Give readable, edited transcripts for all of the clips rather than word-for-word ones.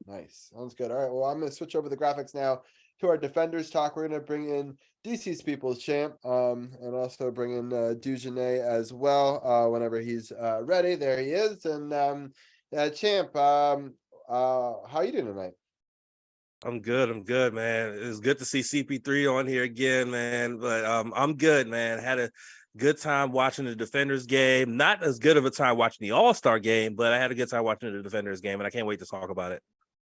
Nice. Sounds good. All right. Well, I'm going to switch over the graphics now to our defenders talk. We're going to bring in DC's People's Champ, and also bring in Dugenet as well whenever he's ready. There he is. And Champ, how you doing tonight? I'm good, man. It's good to see CP3 on here again, man. But I'm good, man. Had a good time watching the Defenders game. Not as good of a time watching the All-Star game, but I had a good time watching the Defenders game, and I can't wait to talk about it.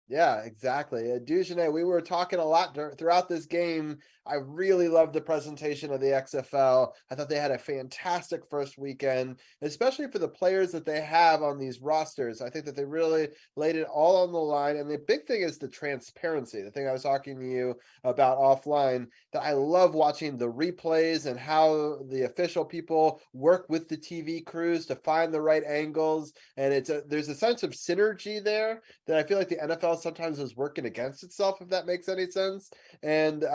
Yeah, exactly. Dugenet, we were talking a lot throughout this game. I really loved the presentation of the XFL. I thought they had a fantastic first weekend, especially for the players that they have on these rosters. I think that they really laid it all on the line. And the big thing is the transparency. The thing I was talking to you about offline, that I love watching the replays and how the official people work with the TV crews to find the right angles. And there's a sense of synergy there that I feel like the NFL sometimes is working against itself, if that makes any sense. And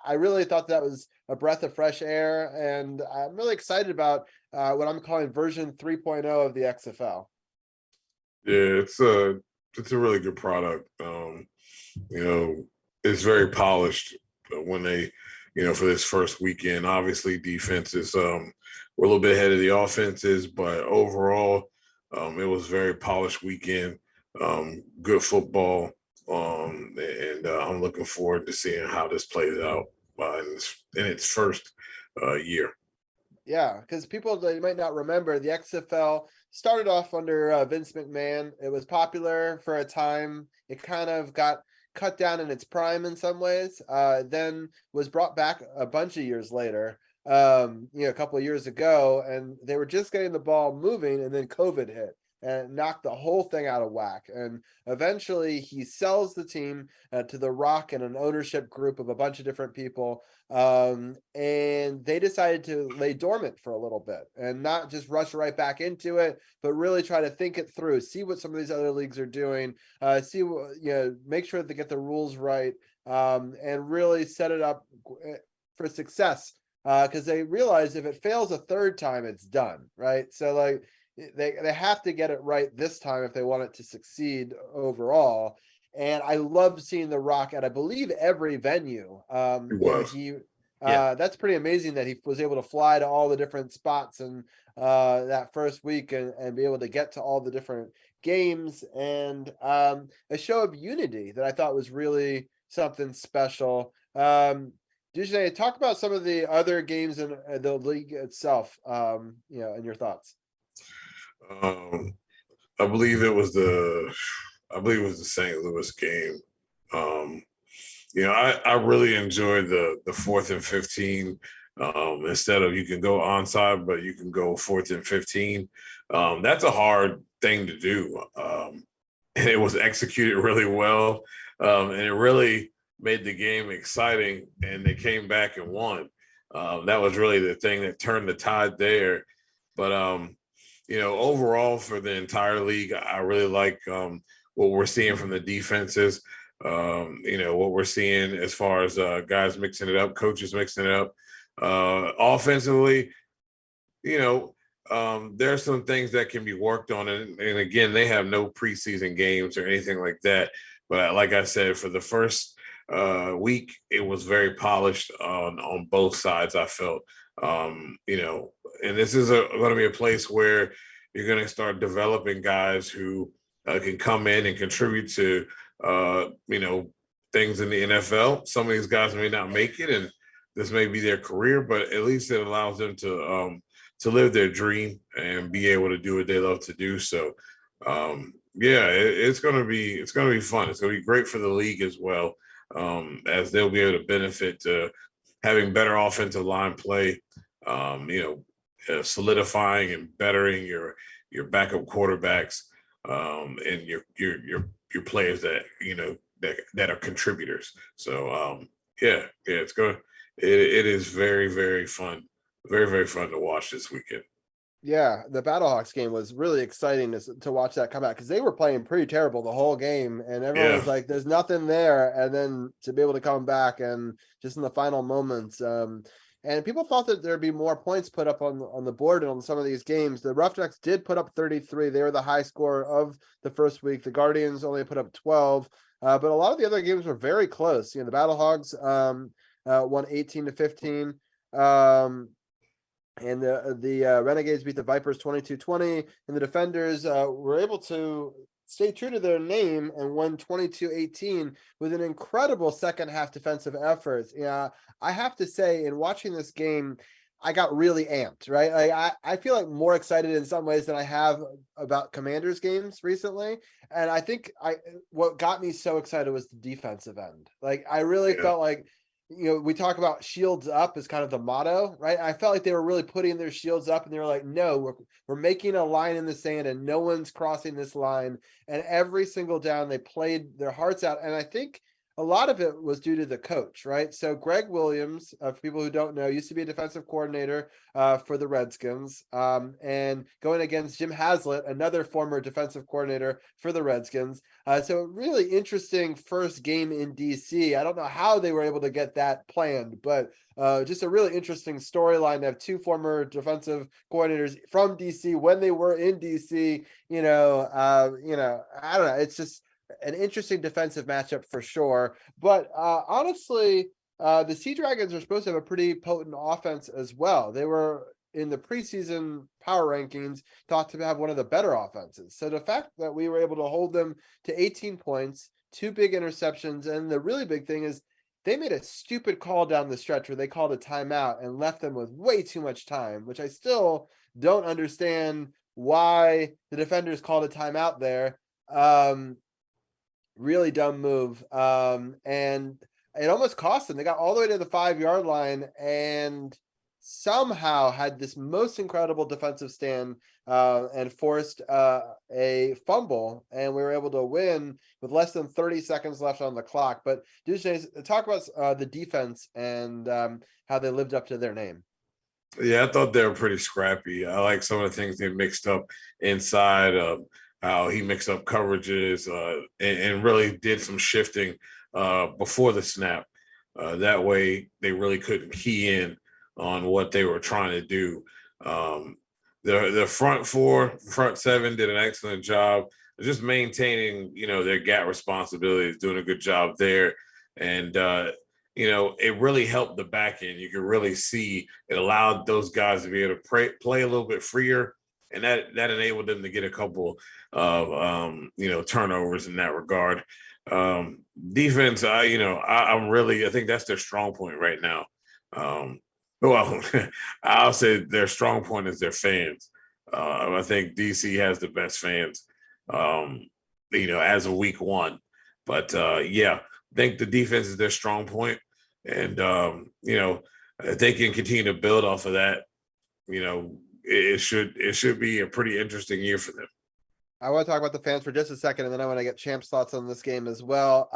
I really thought that was a breath of fresh air, and I'm really excited about what I'm calling version 3.0 of the XFL. Yeah, it's a really good product. It's very polished when they, for this first weekend. Obviously, defenses were a little bit ahead of the offenses, but overall, it was a very polished weekend. Good football, and I'm looking forward to seeing how this plays out in its first year. Yeah, because people, they might not remember, the XFL started off under Vince McMahon. It was popular for a time. It kind of got cut down in its prime in some ways, then was brought back a bunch of years later, a couple of years ago, and they were just getting the ball moving, and then COVID hit and knocked the whole thing out of whack. And eventually he sells the team to The Rock and an ownership group of a bunch of different people. And they decided to lay dormant for a little bit and not just rush right back into it, but really try to think it through, see what some of these other leagues are doing, make sure that they get the rules right, and really set it up for success. Because they realize if it fails a third time, it's done, right? So like, they have to get it right this time if they want it to succeed overall. And I love seeing The Rock at, I believe, every venue. That's pretty amazing that he was able to fly to all the different spots and that first week and be able to get to all the different games, and a show of unity that I thought was really something special. Dugenet, talk about some of the other games in the league itself, and your thoughts. I believe it was the St. Louis game. I really enjoyed the 4th and 15. Instead of, you can go onside, but you can go 4th and 15. That's a hard thing to do. And it was executed really well. And it really made the game exciting, and they came back and won. That was really the thing that turned the tide there. But overall for the entire league, I really like what we're seeing from the defenses. What we're seeing as far as guys mixing it up, coaches mixing it up. Offensively, there's some things that can be worked on. And again, they have no preseason games or anything like that. But like I said, for the first week, it was very polished on both sides, I felt. And this is going to be a place where you're going to start developing guys who can come in and contribute to, things in the NFL. Some of these guys may not make it, and this may be their career, but at least it allows them to live their dream and be able to do what they love to do. So, it's going to be fun. It's going to be great for the league as well, as they'll be able to benefit to having better offensive line play, solidifying and bettering your backup quarterbacks, and your players that that are contributors. So it is very, very fun, very, very fun to watch this weekend. Yeah, the Battlehawks game was really exciting to watch that come out, because they were playing pretty terrible the whole game, and everyone was like, there's nothing there. And then to be able to come back and just in the final moments, And people thought that there'd be more points put up on the board on some of these games. The Roughnecks did put up 33. They were the high score of the first week. The Guardians only put up 12. But a lot of the other games were very close. The Battlehogs won 18-15. And the Renegades beat the Vipers 22-20. And the Defenders were able to stay true to their name and won 22-18 with an incredible second half defensive effort. Yeah, I have to say, in watching this game, I got really amped, right? Like I feel like more excited in some ways than I have about Commanders games recently. And I think what got me so excited was the defensive end. Like I really felt like, we talk about shields up as kind of the motto, right? I felt like they were really putting their shields up and they were like, no, we're making a line in the sand and no one's crossing this line. And every single down they played their hearts out. And I think a lot of it was due to the coach, right? So Greg Williams, for people who don't know, used to be a defensive coordinator for the Redskins, and going against Jim Haslett, another former defensive coordinator for the Redskins. So a really interesting first game in DC. I don't know how they were able to get that planned, but just a really interesting storyline to have two former defensive coordinators from DC when they were in DC. I don't know. It's just an interesting defensive matchup for sure. But honestly, the Sea Dragons are supposed to have a pretty potent offense as well. They were in the preseason power rankings thought to have one of the better offenses. So the fact that we were able to hold them to 18 points, 2 big interceptions, and the really big thing is they made a stupid call down the stretch where they called a timeout and left them with way too much time, which I still don't understand why the Defenders called a timeout there. Really dumb move. And it almost cost them. They got all the way to the 5-yard line and somehow had this most incredible defensive stand and forced a fumble. And we were able to win with less than 30 seconds left on the clock. But Duchesne, talk about the defense and how they lived up to their name. Yeah, I thought they were pretty scrappy. I like some of the things they mixed up inside. How he mixed up coverages and really did some shifting before the snap. That way, they really couldn't key in on what they were trying to do. The front seven did an excellent job just maintaining, their gap responsibilities, doing a good job there. And, it really helped the back end. You could really see it allowed those guys to be able to play a little bit freer. And that enabled them to get a couple of turnovers in that regard. Defense, I think that's their strong point right now. I'll say their strong point is their fans. I think DC has the best fans, as of week one. But I think the defense is their strong point, and if they can continue to build off of that, it should be a pretty interesting year for them. I want to talk about the fans for just a second, and then I want to get Champ's thoughts on this game as well.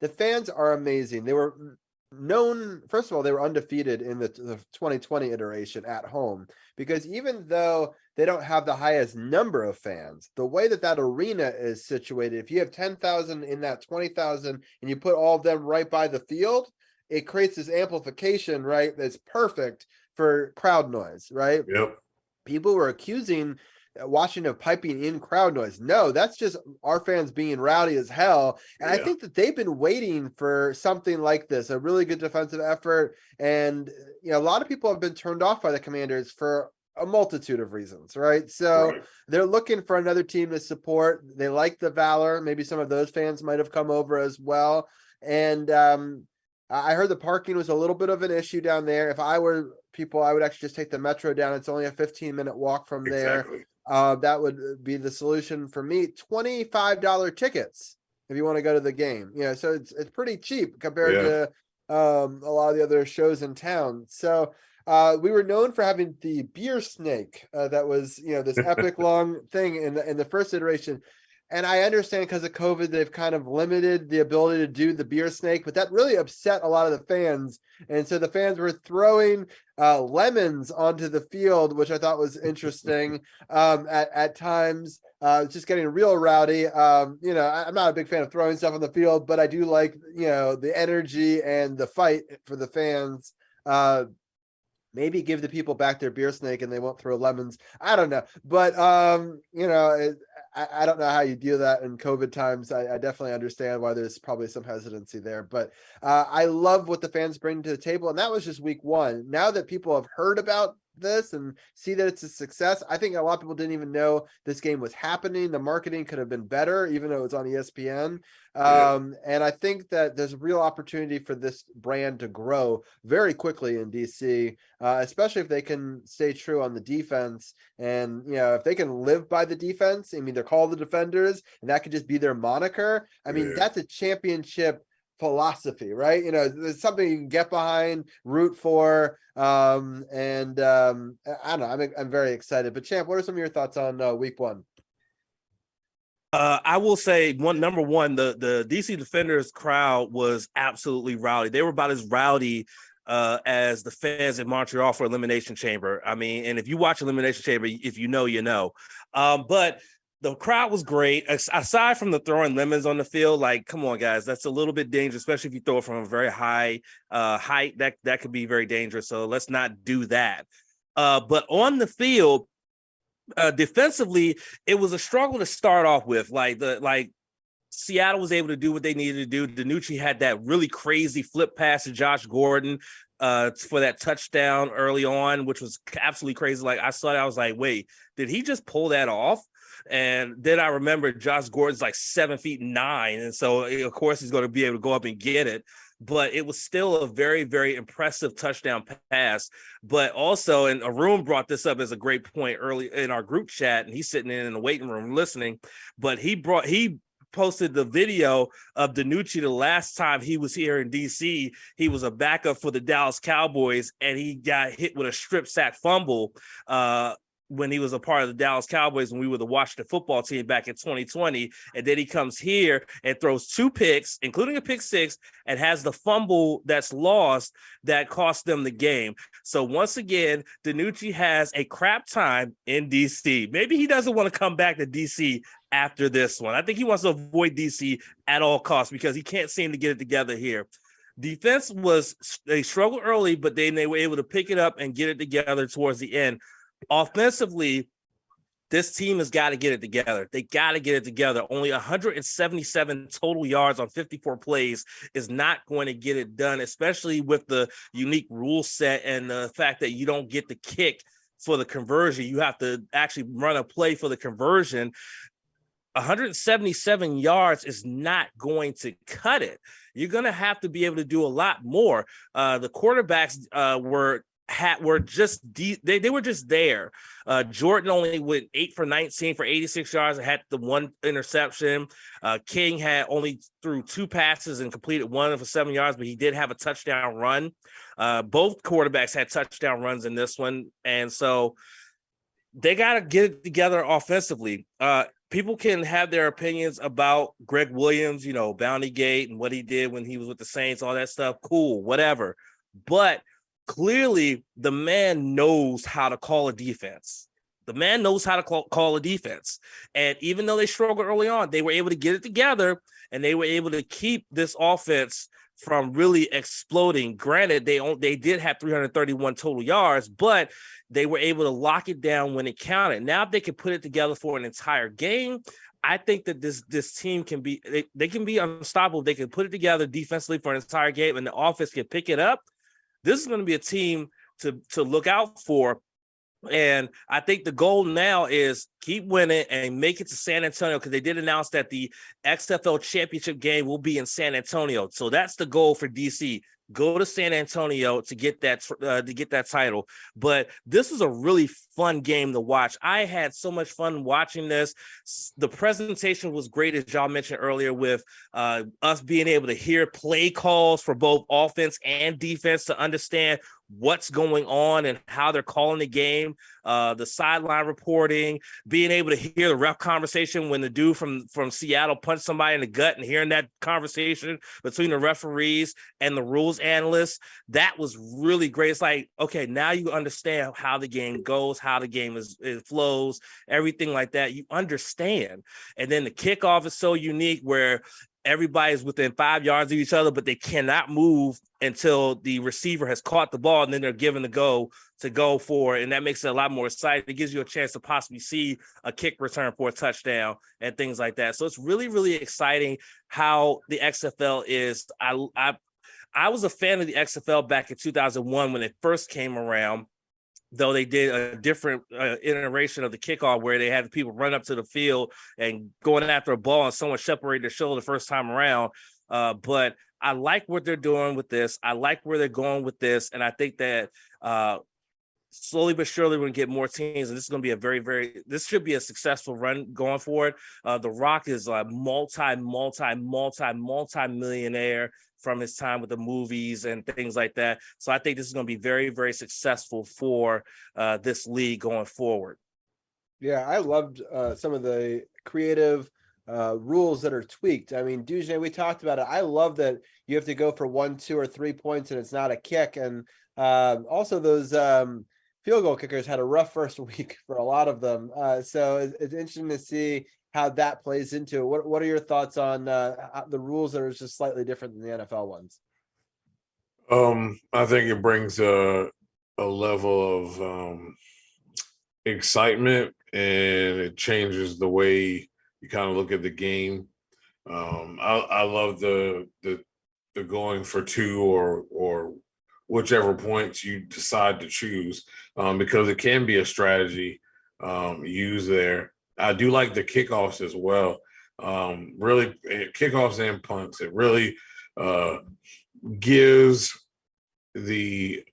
The fans are amazing. They were known, first of all, they were undefeated in the 2020 iteration at home, because even though they don't have the highest number of fans, the way that arena is situated, if you have 10,000 in that 20,000 and you put all of them right by the field, it creates this amplification, right? That's perfect for crowd noise, right? Yep. People were accusing Washington of piping in crowd noise. No, that's just our fans being rowdy as hell. And I think that they've been waiting for something like this, a really good defensive effort. And, a lot of people have been turned off by the Commanders for a multitude of reasons, right? So they're looking for another team to support. They like the Valor. Maybe some of those fans might have come over as well. And I heard the parking was a little bit of an issue down there. If I were people, I would actually just take the Metro down. It's only a 15-minute walk from there. That would be the solution for me. $25 tickets if you want to go to the game. So it's pretty cheap compared to a lot of the other shows in town. So we were known for having the beer snake that was, this epic long thing in the first iteration. And I understand because of COVID, they've kind of limited the ability to do the beer snake, but that really upset a lot of the fans. And so the fans were throwing lemons onto the field, which I thought was interesting at times, just getting real rowdy. I'm not a big fan of throwing stuff on the field, but I do like, the energy and the fight for the fans. maybe give the people back their beer snake and they won't throw lemons. I don't know. But, I don't know how you deal that in COVID times. I definitely understand why there's probably some hesitancy there. But I love what the fans bring to the table. And that was just week one. Now that people have heard about this and see that it's a success, I think a lot of people didn't even know this game was happening. The marketing could have been better, even though it's on ESPN. And I think that there's a real opportunity for this brand to grow very quickly in DC, especially if they can stay true on the defense. And, if they can live by the defense, I mean, they're called the Defenders, and that could just be their moniker. I mean, that's a championship philosophy, right? It's something you can get behind, root for. I don't know. I'm very excited. But Champ, what are some of your thoughts on week one? I will say number one, the DC Defenders crowd was absolutely rowdy. They were about as rowdy as the fans in Montreal for Elimination Chamber. I mean, and if you watch Elimination Chamber, if you know, you know. But the crowd was great. Aside from the throwing lemons on the field, like, come on, guys, that's a little bit dangerous, especially if you throw it from a very high height. That could be very dangerous. So let's not do that. But on the field, defensively, it was a struggle to start off with. Like Seattle was able to do what they needed to do. DiNucci had that really crazy flip pass to Josh Gordon for that touchdown early on, which was absolutely crazy. Like, I saw that, I was like, wait, did he just pull that off? And then I remember Josh Gordon's like 7'9", and so of course he's going to be able to go up and get it. But it was still a very, very impressive touchdown pass. But also, and Arun brought this up as a great point early in our group chat, and he's sitting in the waiting room listening. But he posted the video of DiNucci the last time he was here in DC. He was a backup for the Dallas Cowboys, and he got hit with a strip sack fumble when he was a part of the Dallas Cowboys when we were the Washington football team back in 2020. And then he comes here and throws 2 picks, including a pick 6, and has the fumble that's lost that cost them the game. So once again, DiNucci has a crap time in DC. Maybe he doesn't want to come back to DC after this one. I think he wants to avoid DC at all costs because he can't seem to get it together here. Defense they struggled early, but then they were able to pick it up and get it together towards the end. Offensively, this team has got to get it together. They got to get it together. Only 177 total yards on 54 plays is not going to get it done, especially with the unique rule set and the fact that you don't get the kick for the conversion. You have to actually run a play for the conversion. 177 yards is not going to cut it. You're going to have to be able to do a lot more. The quarterbacks were just they were just there. Jordan only went 8 for 19 for 86 yards and had the 1 interception. King had only threw 2 passes and completed 1 for 7 yards, but he did have a touchdown run. Both quarterbacks had touchdown runs in this one, and so they got to get it together offensively. People can have their opinions about Greg Williams, Bounty Gate and what he did when he was with the Saints, all that stuff. Cool, whatever. But clearly, the man knows how to call a defense. The man knows how to call a defense. And even though they struggled early on, they were able to get it together, and they were able to keep this offense from really exploding. Granted, they did have 331 total yards, but they were able to lock it down when it counted. Now, if they can put it together for an entire game, I think that this team can be they can be unstoppable. They can put it together defensively for an entire game, and the offense can pick it up. This is going to be a team to look out for. And I think the goal now is keep winning and make it to San Antonio, because they did announce that the XFL championship game will be in San Antonio. So that's the goal for DC. Go to San Antonio to get that title. But this is a really fun game to watch. I had so much fun watching this. The presentation was great, as y'all mentioned earlier, with us being able to hear play calls for both offense and defense to understand what's going on and how they're calling the game, the sideline reporting, being able to hear the ref conversation when the dude from Seattle punched somebody in the gut, and hearing that conversation between the referees and the rules analysts. That was really great. It's like, okay, now you understand how the game goes, how the game it flows, everything like that. You understand. And then the kickoff is so unique, where everybody's within 5 yards of each other, but they cannot move until the receiver has caught the ball, and then they're given the go to go for it. And that makes it a lot more exciting. It gives you a chance to possibly see a kick return for a touchdown and things like that. So it's really, really exciting how the XFL is. I was a fan of the XFL back in 2001 when it first came around, though they did a different iteration of the kickoff where they had people run up to the field and going after a ball and someone separated their shoulder the first time around. But I like what they're doing with this. I like where they're going with this. And I think that slowly but surely we're going to get more teams. And this is going to be this should be a successful run going forward. The Rock is a multi-millionaire from his time with the movies and things like that. So I think this is going to be very, very successful for this league going forward. Yeah, I loved some of the creative rules that are tweaked. I mean, Dujay, we talked about it. I love that you have to go for 1, 2, or 3 points and it's not a kick. And also those field goal kickers had a rough first week for a lot of them. So it's interesting to see how that plays into it. What are your thoughts on the rules that are just slightly different than the NFL ones? I think it brings a level of excitement, and it changes the way you kind of look at the game. I love the going for 2 or whichever points you decide to choose, because it can be a strategy used there. I do like the kickoffs as well. Really, kickoffs and punts. It really gives the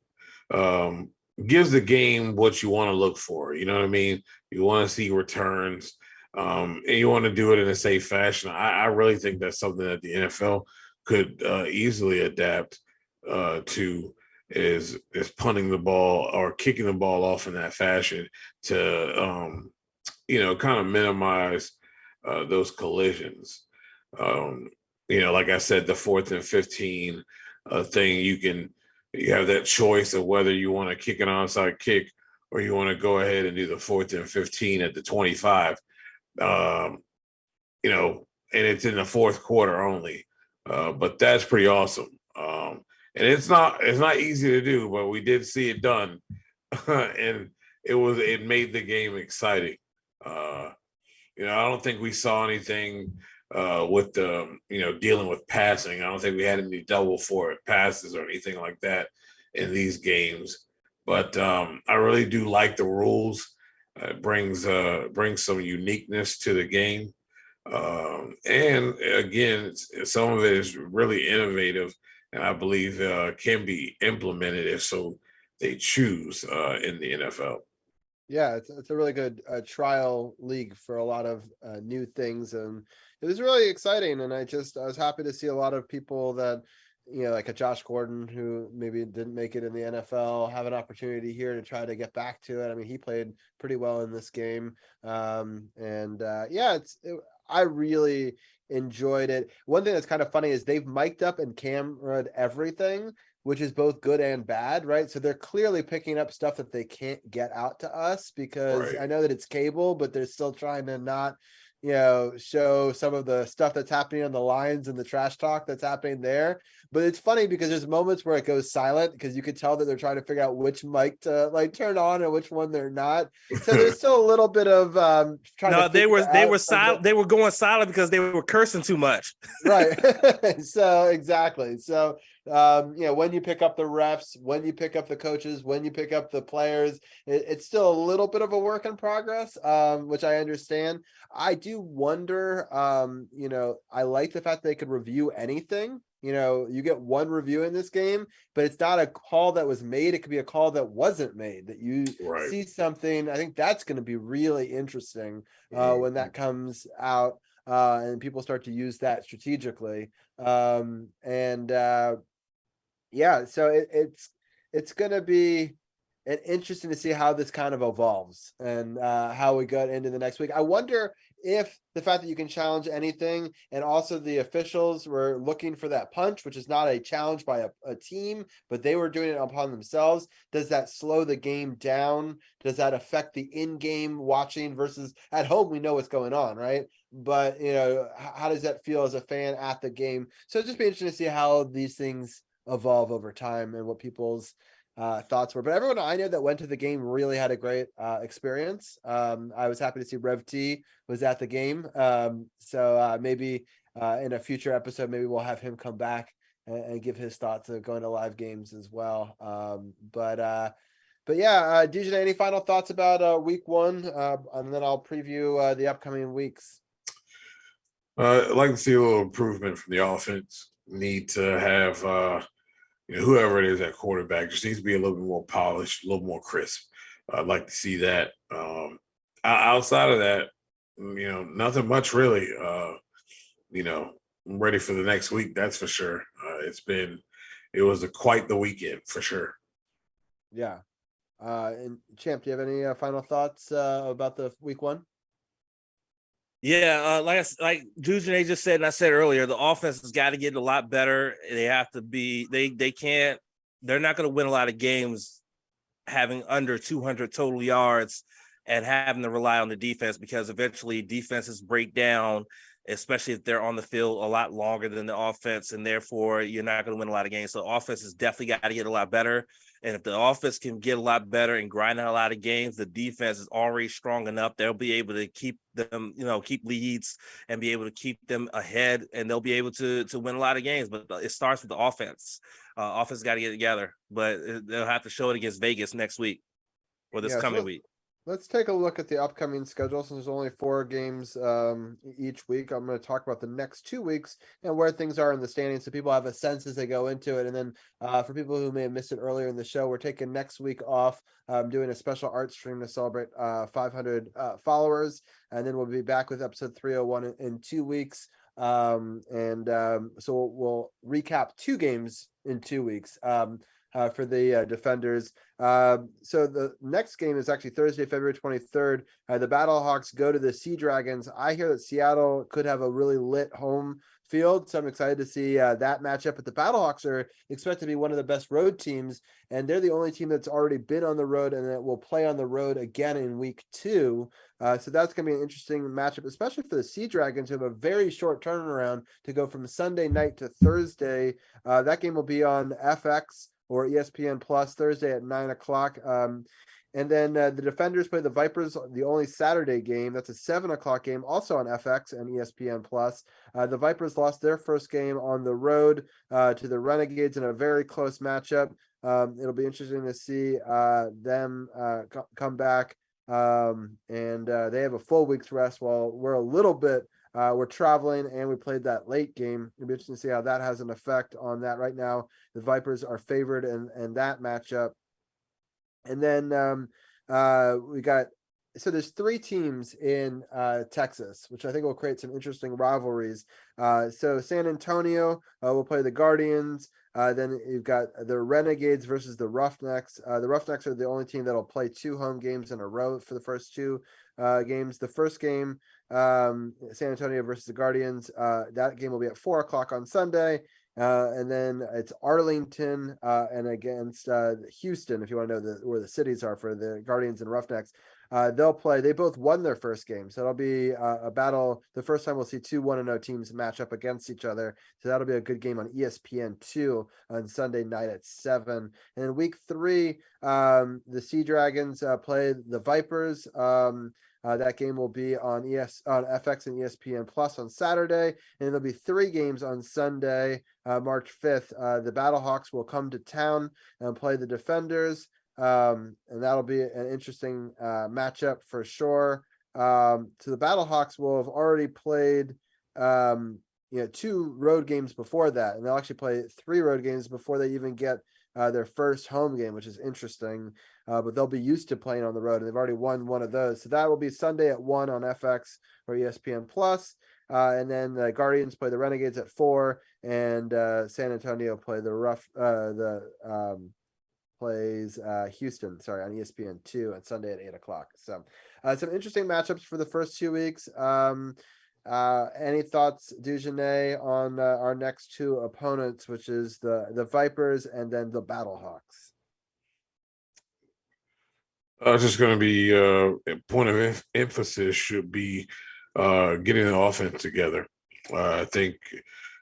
game what you want to look for. You know what I mean? You want to see returns, and you want to do it in a safe fashion. I really think that's something that the NFL could easily adapt to. Is punting the ball or kicking the ball off in that fashion to kind of minimize those collisions. Like I said, the 4th and 15 thing, you have that choice of whether you want to kick an onside kick or you want to go ahead and do the 4th and 15 at the 25. And it's in the fourth quarter only. But that's pretty awesome. And it's not easy to do, but we did see it done. And it made the game exciting. I don't think we saw anything with the, dealing with passing. I don't think we had any double for it passes or anything like that in these games. But I really do like the rules. It brings some uniqueness to the game. And again, some of it is really innovative, and I believe can be implemented if so they choose in the NFL. Yeah, it's a really good trial league for a lot of new things, and it was really exciting. And I was happy to see a lot of people that, like a Josh Gordon, who maybe didn't make it in the NFL, have an opportunity here to try to get back to it. I mean, he played pretty well in this game, I really enjoyed it. One thing that's kind of funny is they've mic'd up and cameraed everything, which is both good and bad, right? So they're clearly picking up stuff that they can't get out to us, because Right. I know that it's cable, but they're still trying to not, show some of the stuff that's happening on the lines and the trash talk that's happening there. But it's funny because there's moments where it goes silent, because you could tell that they're trying to figure out which mic to turn on and which one they're not. So there's still a little bit of trying to. No, they were silent. They were going silent because they were cursing too much. Right. So exactly. So when you pick up the refs, when you pick up the coaches, when you pick up the players, it's still a little bit of a work in progress, which I understand. I do wonder, I like the fact they could review anything. You get one review in this game, but it's not a call that was made. It could be a call that wasn't made, that you Right. see something. I think that's going to be really interesting when that comes out. And people start to use that strategically. So it's going to be interesting to see how this kind of evolves and how we get into the next week. I wonder if the fact that you can challenge anything, and also the officials were looking for that punch, which is not a challenge by a team, but they were doing it upon themselves. Does that slow the game down? Does that affect the in-game watching versus at home? We know what's going on, right? but how does that feel as a fan at the game? So it'd just be interesting to see how these things evolve over time and what people's thoughts were. But everyone I know that went to the game really had a great experience. I was happy to see Rev T was at the game. So maybe in a future episode, maybe we'll have him come back and give his thoughts of going to live games as well. But yeah, DJ, any final thoughts about week one? And then I'll preview the upcoming weeks. I'd like to see a little improvement from the offense. Need to have whoever it is at quarterback just needs to be a little bit more polished, a little more crisp. I'd like to see that. Outside of that, nothing much really. I'm ready for the next week. That's for sure. It was quite the weekend for sure. Yeah. And Champ, do you have any final thoughts about the week one? Yeah, like Dujane just said, and I said earlier, the offense has got to get a lot better. They have to be. They're not going to win a lot of games having under 200 total yards and having to rely on the defense, because eventually defenses break down, especially if they're on the field a lot longer than the offense, and therefore you're not going to win a lot of games. So offense has definitely got to get a lot better. And if the offense can get a lot better and grind out a lot of games, the defense is already strong enough. They'll be able to keep them, keep leads and be able to keep them ahead, and they'll be able to win a lot of games. But it starts with the offense. Offense got to get together, but they'll have to show it against Vegas next week or this coming week. Let's take a look at the upcoming schedule. Since there's only 4 games each week, I'm going to talk about the next 2 weeks and where things are in the standings, so people have a sense as they go into it. And then for people who may have missed it earlier in the show, we're taking next week off, doing a special art stream to celebrate 500 followers, and then we'll be back with episode 301 in 2 weeks. So we'll recap 2 games in 2 weeks. For the Defenders. So the next game is actually Thursday, February 23rd. The Battlehawks go to the Sea Dragons. I hear that Seattle could have a really lit home field, so I'm excited to see that matchup. But the Battlehawks are expected to be one of the best road teams, and they're the only team that's already been on the road and that will play on the road again in week 2. So that's going to be an interesting matchup, especially for the Sea Dragons, who have a very short turnaround to go from Sunday night to Thursday. That game will be on FX or ESPN Plus Thursday at 9:00. And then the Defenders play the Vipers, the only Saturday game. That's a 7:00 game, also on FX and ESPN Plus. The Vipers lost their first game on the road to the Renegades in a very close matchup. It'll be interesting to see them come back. And they have a full week's rest while we're a little bit we're traveling, and we played that late game. It'll be interesting to see how that has an effect on that. Right now, the Vipers are favored in that matchup. And then there's 3 teams in Texas, which I think will create some interesting rivalries. So San Antonio will play the Guardians. Then you've got the Renegades versus the Roughnecks. The Roughnecks are the only team that'll play 2 home games in a row for the first 2 games. The first game, San Antonio versus the Guardians, that game will be at 4:00 on Sunday. And then it's Arlington and against Houston, if you want to know where the cities are for the Guardians and Roughnecks. They'll play. They both won their first game, so it'll be a battle. The first time we'll see 2 1-0 teams match up against each other, so that'll be a good game on ESPN2 on Sunday night at 7. And in week 3, the Sea Dragons play the Vipers. That game will be on FX and ESPN Plus on Saturday, and there'll be 3 games on Sunday, March 5th. The Battlehawks will come to town and play the Defenders, and that'll be an interesting matchup for sure. So the Battlehawks will have already played 2 road games before that, and they'll actually play 3 road games before they even get their first home game, which is interesting. But they'll be used to playing on the road, and they've already won one of those. So that will be Sunday at 1 on FX or ESPN Plus. And then the Guardians play the Renegades at 4, and San Antonio play plays Houston, on ESPN2 on Sunday at 8:00. So some interesting matchups for the first 2 weeks. Any thoughts, Dujane, on our next 2 opponents, which is the Vipers and then the Battlehawks? It's just going to be a point of emphasis should be getting the offense together. I think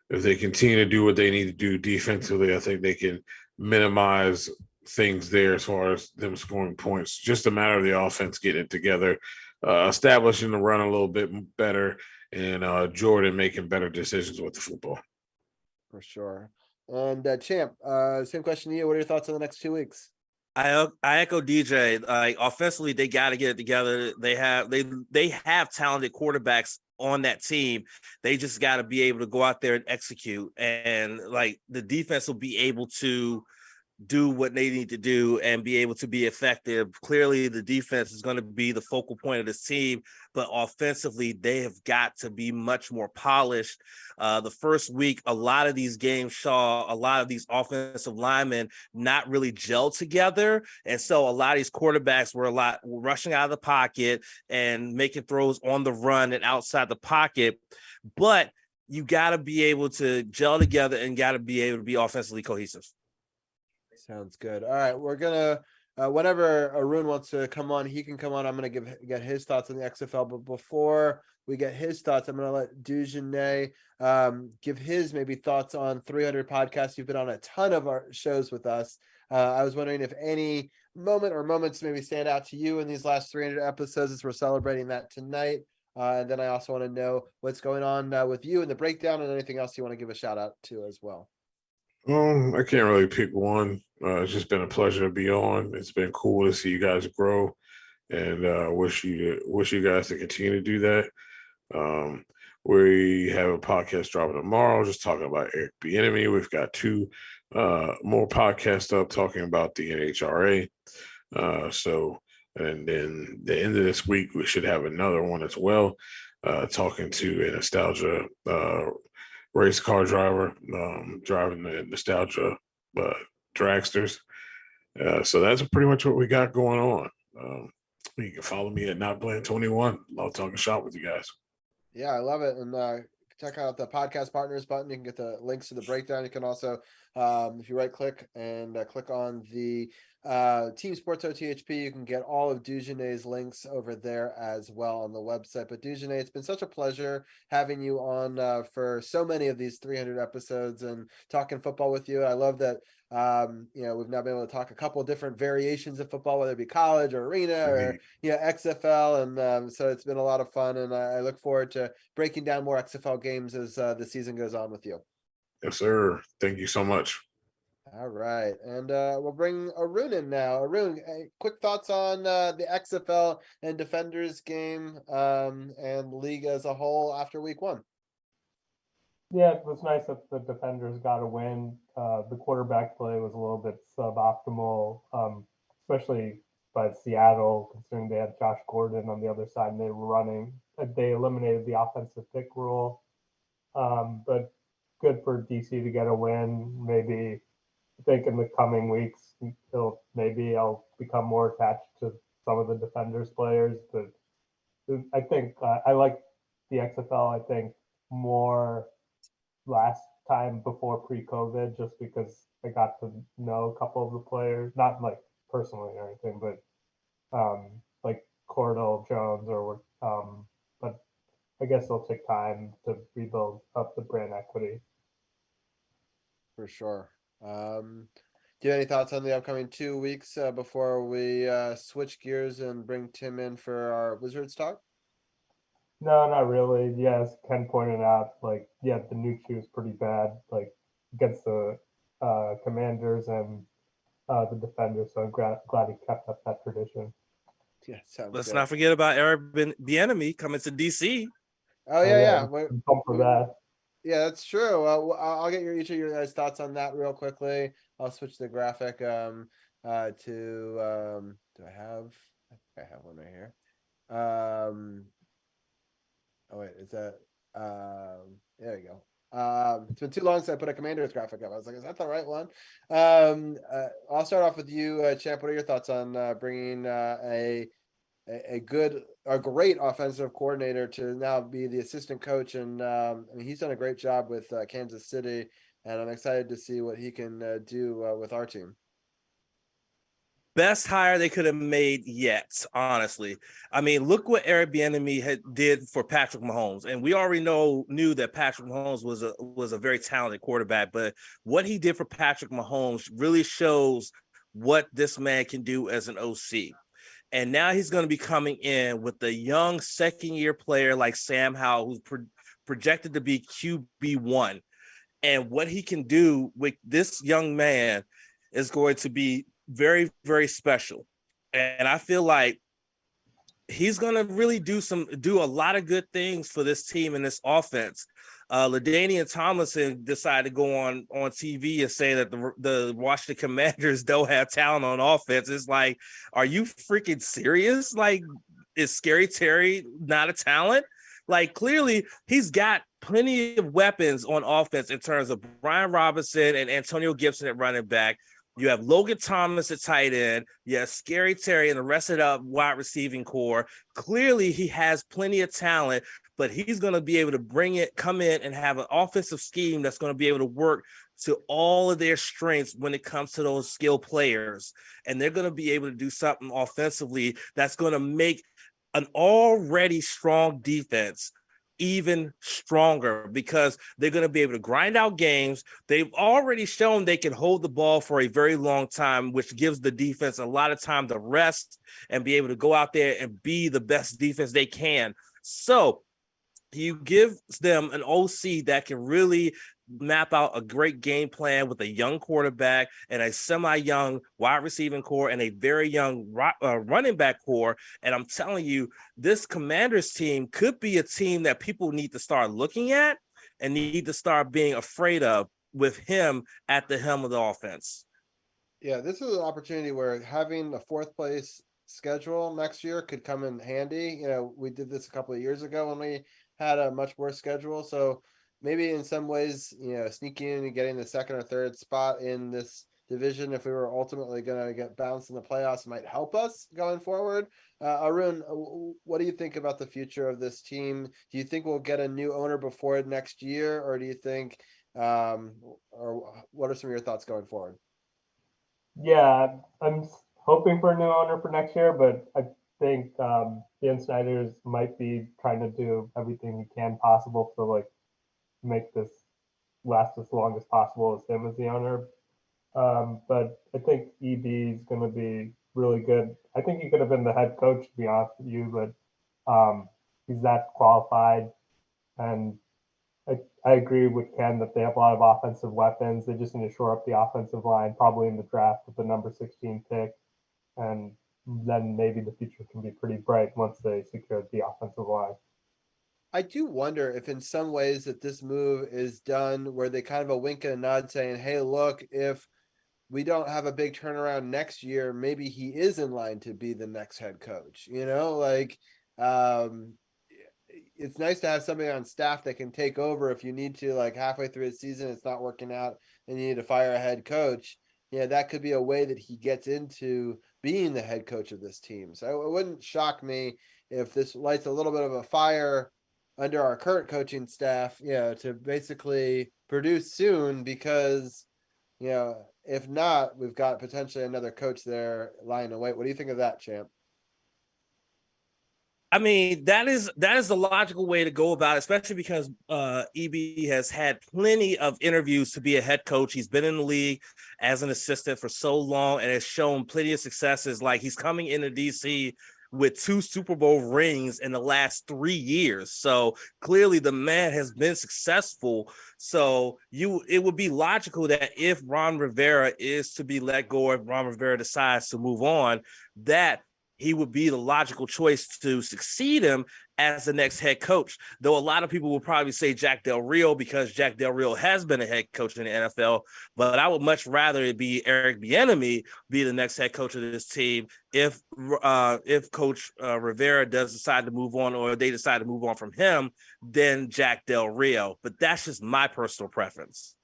if they continue to do what they need to do defensively, I think they can minimize things there as far as them scoring points. Just a matter of the offense getting it together, establishing the run a little bit better, and Jordan making better decisions with the football. For sure. And Champ, same question to you. What are your thoughts on the next 2 weeks? I echo DJ. Like offensively, they got to get it together. They have talented quarterbacks on that team. They just got to be able to go out there and execute. And like the defense will be able to do what they need to do and be able to be effective. Clearly, the defense is going to be the focal point of this team, but offensively, they have got to be much more polished. The first week, a lot of these games saw a lot of these offensive linemen not really gel together. And so a lot of these quarterbacks were rushing out of the pocket and making throws on the run and outside the pocket. But you got to be able to gel together and got to be able to be offensively cohesive. Sounds good. All right, we're gonna whenever Arun wants to come on, he can come on. I'm gonna get his thoughts on the XFL, but before we get his thoughts, I'm gonna let Dujane give his maybe thoughts on 300 podcasts. You've been on a ton of our shows with us. I was wondering if any moment or moments maybe stand out to you in these last 300 episodes as we're celebrating that tonight. And then I also want to know what's going on with you in the breakdown and anything else you want to give a shout out to as well. I can't really pick one. It's just been a pleasure to be on. It's been cool to see you guys grow, and wish you guys to continue to do that. We have a podcast dropping tomorrow, just talking about Ep.300. We've got 2 more podcasts up talking about the NHRA. And then the end of this week, we should have another one as well, talking to a nostalgia race car driver, driving the nostalgia dragsters. So that's pretty much what we got going on. You can follow me at Not Playing 21. Love talking shop with you guys. Yeah, I love it. And check out the podcast partners button. You can get the links to the breakdown. You can also, if you right click and click on the Team Sports OTHP, you can get all of Dujane's links over there as well on the website. But Dujane, it's been such a pleasure having you on for so many of these 300 episodes and talking football with you. I love that. We've now been able to talk a couple of different variations of football, whether it be college or arena or XFL, and so it's been a lot of fun. And I look forward to breaking down more XFL games as the season goes on with you. Yes, sir. Thank you so much. All right, and we'll bring Arun in now. Arun, quick thoughts on the XFL and Defenders game and the league as a whole after week 1. Yeah, it was nice that the Defenders got a win. The quarterback play was a little bit suboptimal, especially by Seattle, considering they had Josh Gordon on the other side and they were running. They eliminated the offensive pick rule, but good for DC to get a win. Maybe I think in the coming weeks, I'll become more attached to some of the Defenders players. But I think I like the XFL, I think, more last time before pre-COVID, just because I got to know a couple of the players, not like personally or anything, but like Cordell Jones but I guess it'll take time to rebuild up the brand equity. For sure. Do you have any thoughts on the upcoming 2 weeks before we switch gears and bring Tim in for our Wizards talk? No, not really. Yes, Ken pointed out, the Nucci was pretty bad, against the Commanders and the Defenders. So I'm glad he kept up that tradition. Yeah, sounds Let's good. not forget about Eric Bieniemy coming to DC. Oh yeah. For that. Yeah, that's true. I'll get each of your guys' thoughts on that real quickly. I'll switch the graphic to. Do I have? I think I have one right here. Oh wait, is that? There you go. It's been too long since I put a Commanders graphic up. I was like, is that the right one? I'll start off with you, Champ. What are your thoughts on bringing a great offensive coordinator to now be the assistant coach? And he's done a great job with Kansas City, and I'm excited to see what he can do with our team. best hire they could have made yet, honestly. I mean, look what Eric Bieniemy did for Patrick Mahomes, and we already knew that Patrick Mahomes was a very talented quarterback. But what he did for Patrick Mahomes really shows what this man can do as an OC. And now he's going to be coming in with a young second-year player like Sam Howell, who's projected to be QB1. And what he can do with this young man is going to be very, very special. And I feel like he's going to really do a lot of good things for this team and this offense. LaDainian Tomlinson decided to go on TV and say that the Washington Commanders don't have talent on offense. It's like, are you freaking serious? Like, is Scary Terry not a talent? Like, clearly he's got plenty of weapons on offense in terms of Brian Robinson and Antonio Gibson at running back. You have Logan Thomas at tight end. You have Scary Terry and the rest of the wide receiving core. Clearly, he has plenty of talent, but he's going to be able to come in and have an offensive scheme that's going to be able to work to all of their strengths when it comes to those skill players. And they're going to be able to do something offensively that's going to make an already strong defense even stronger, because they're going to be able to grind out games. They've already shown they can hold the ball for a very long time, which gives the defense a lot of time to rest and be able to go out there and be the best defense they can. So you give them an OC that can really map out a great game plan with a young quarterback and a semi-young wide receiving core and a very young running back core. And I'm telling you, this Commanders team could be a team that people need to start looking at and need to start being afraid of with him at the helm of the offense. Yeah, this is an opportunity where having a fourth place schedule next year could come in handy. You know, we did this a couple of years ago when we had a much worse schedule. So maybe in some ways, you know, sneaking in and getting the second or third spot in this division, if we were ultimately going to get bounced in the playoffs, might help us going forward. Arun, what do you think about the future of this team? Do you think we'll get a new owner before next year, or do you think, or what are some of your thoughts going forward? Yeah, I'm hoping for a new owner for next year, but I think Dan Snyder's might be trying to do everything he can possible to like make this last as long as possible as him as the owner. But I think EB is going to be really good. I think he could have been the head coach, to be honest with you, but he's that qualified. And I agree with Ken that they have a lot of offensive weapons. They just need to shore up the offensive line, probably in the draft with the number 16 pick. And then maybe the future can be pretty bright once they secure the offensive line. I do wonder if in some ways that this move is done where they kind of a wink and a nod saying, hey, look, if we don't have a big turnaround next year, maybe he is in line to be the next head coach. You know, like it's nice to have somebody on staff that can take over if you need to, like halfway through the season, it's not working out and you need to fire a head coach. Yeah, that could be a way that he gets into being the head coach of this team. So it wouldn't shock me if this lights a little bit of a fire under our current coaching staff, you know, to basically produce soon, because, you know, if not, we've got potentially another coach there lying in wait. What do you think of that, Champ? I mean, that is the logical way to go about it, especially because EB has had plenty of interviews to be a head coach. He's been in the league as an assistant for so long and has shown plenty of successes. Like, he's coming into DC with 2 Super Bowl rings in the last 3 years. So clearly the man has been successful. So it would be logical that if Ron Rivera is to be let go, if Ron Rivera decides to move on, that he would be the logical choice to succeed him as the next head coach. Though a lot of people will probably say Jack Del Rio, because Jack Del Rio has been a head coach in the NFL, but I would much rather it be Eric Bieniemy be the next head coach of this team if Coach Rivera does decide to move on, or they decide to move on from him, than Jack Del Rio. But that's just my personal preference.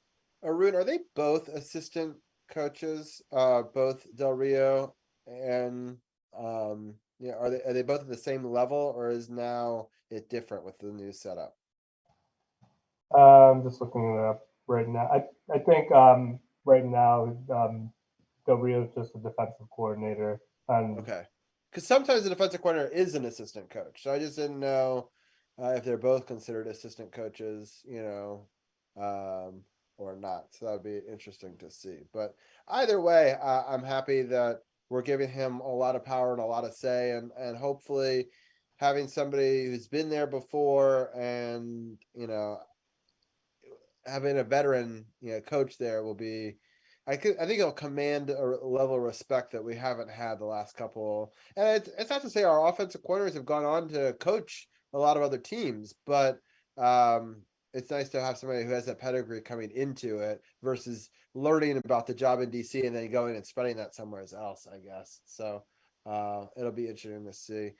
Arun, are they both assistant coaches, both Del Rio and yeah, are they both at the same level, or is now it different with the new setup? Just looking it up right now. I think right now Del Rio's just a defensive coordinator. And Okay. Because sometimes the defensive coordinator is an assistant coach. So I just didn't know if they're both considered assistant coaches, or not. So that would be interesting to see. But either way, I'm happy that we're giving him a lot of power and a lot of say, and hopefully having somebody who's been there before and, having a veteran, coach there will be, I think it'll command a level of respect that we haven't had the last couple. And it's not to say our offensive coordinators have gone on to coach a lot of other teams, but it's nice to have somebody who has that pedigree coming into it versus learning about the job in DC and then going and spreading that somewhere else, I guess. So it'll be interesting to see.